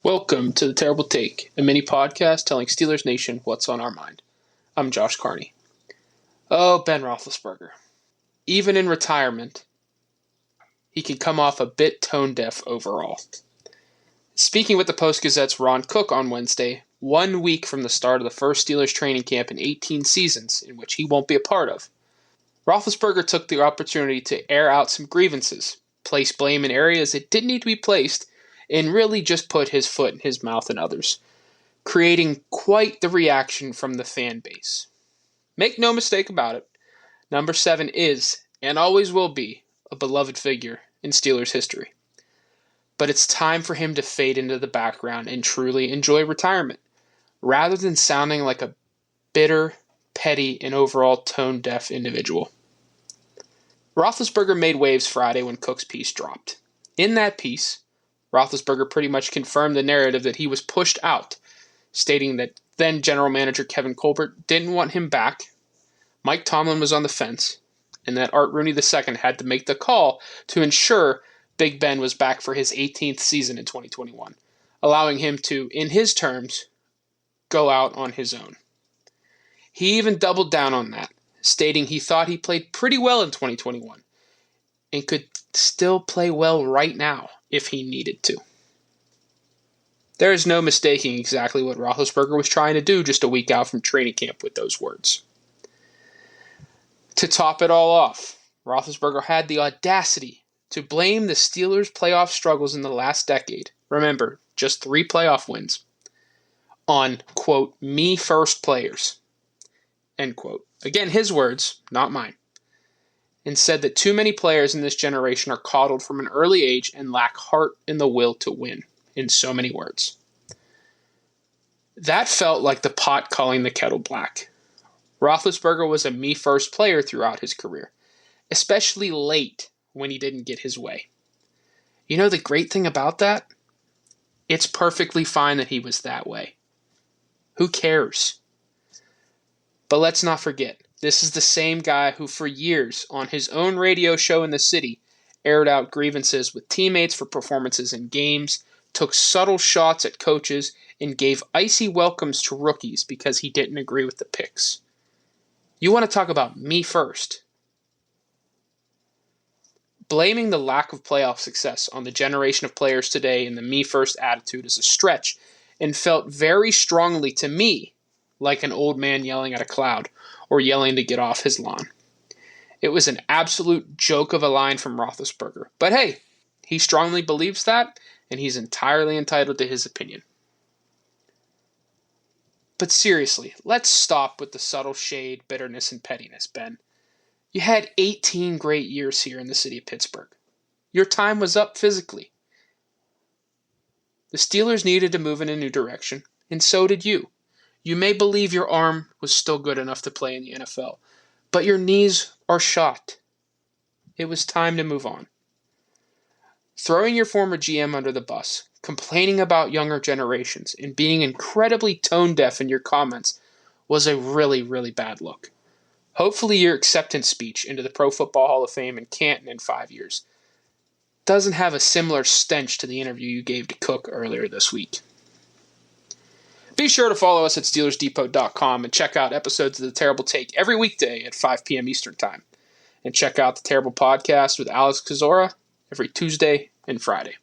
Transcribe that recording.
Welcome to The Terrible Take, a mini podcast telling Steelers Nation what's on our mind. I'm Josh Carney. Oh, Ben Roethlisberger. Even in retirement, he can come off a bit tone-deaf overall. Speaking with the Post-Gazette's Ron Cook on Wednesday, 1 week from the start of the first Steelers training camp in 18 seasons, in which he won't be a part of, Roethlisberger took the opportunity to air out some grievances, place blame in areas it didn't need to be placed, and really just put his foot in his mouth and others, creating quite the reaction from the fan base. Make no mistake about it, number 7 is, and always will be, a beloved figure in Steelers history. But it's time for him to fade into the background and truly enjoy retirement, rather than sounding like a bitter, petty, and overall tone-deaf individual. Roethlisberger made waves Friday when Cook's piece dropped. In that piece, Roethlisberger pretty much confirmed the narrative that he was pushed out, stating that then general manager Kevin Colbert didn't want him back, Mike Tomlin was on the fence, and that Art Rooney II had to make the call to ensure Big Ben was back for his 18th season in 2021, allowing him to, in his terms, go out on his own. He even doubled down on that, stating he thought he played pretty well in 2021 and could still play well right now if he needed to. There is no mistaking exactly what Roethlisberger was trying to do just a week out from training camp with those words. To top it all off, Roethlisberger had the audacity to blame the Steelers' playoff struggles in the last decade, remember, just 3 playoff wins, on, quote, me first players, end quote. Again, his words, not mine. And said that too many players in this generation are coddled from an early age and lack heart and the will to win, in so many words. That felt like the pot calling the kettle black. Roethlisberger was a me-first player throughout his career, especially late when he didn't get his way. You know the great thing about that? It's perfectly fine that he was that way. Who cares? But let's not forget, this is the same guy who for years, on his own radio show in the city, aired out grievances with teammates for performances in games, took subtle shots at coaches, and gave icy welcomes to rookies because he didn't agree with the picks. You want to talk about me first? Blaming the lack of playoff success on the generation of players today in the me first attitude is a stretch, and felt very strongly to me like an old man yelling at a cloud, or yelling to get off his lawn. It was an absolute joke of a line from Roethlisberger. But hey, he strongly believes that, and he's entirely entitled to his opinion. But seriously, let's stop with the subtle shade, bitterness, and pettiness, Ben. You had 18 great years here in the city of Pittsburgh. Your time was up physically. The Steelers needed to move in a new direction, and so did you. You may believe your arm was still good enough to play in the NFL, but your knees are shot. It was time to move on. Throwing your former GM under the bus, complaining about younger generations, and being incredibly tone-deaf in your comments was a really, really bad look. Hopefully your acceptance speech into the Pro Football Hall of Fame in Canton in 5 years doesn't have a similar stench to the interview you gave to Cook earlier this week. Be sure to follow us at SteelersDepot.com and check out episodes of The Terrible Take every weekday at 5 p.m. Eastern Time. And check out The Terrible Podcast with Alex Kozora every Tuesday and Friday.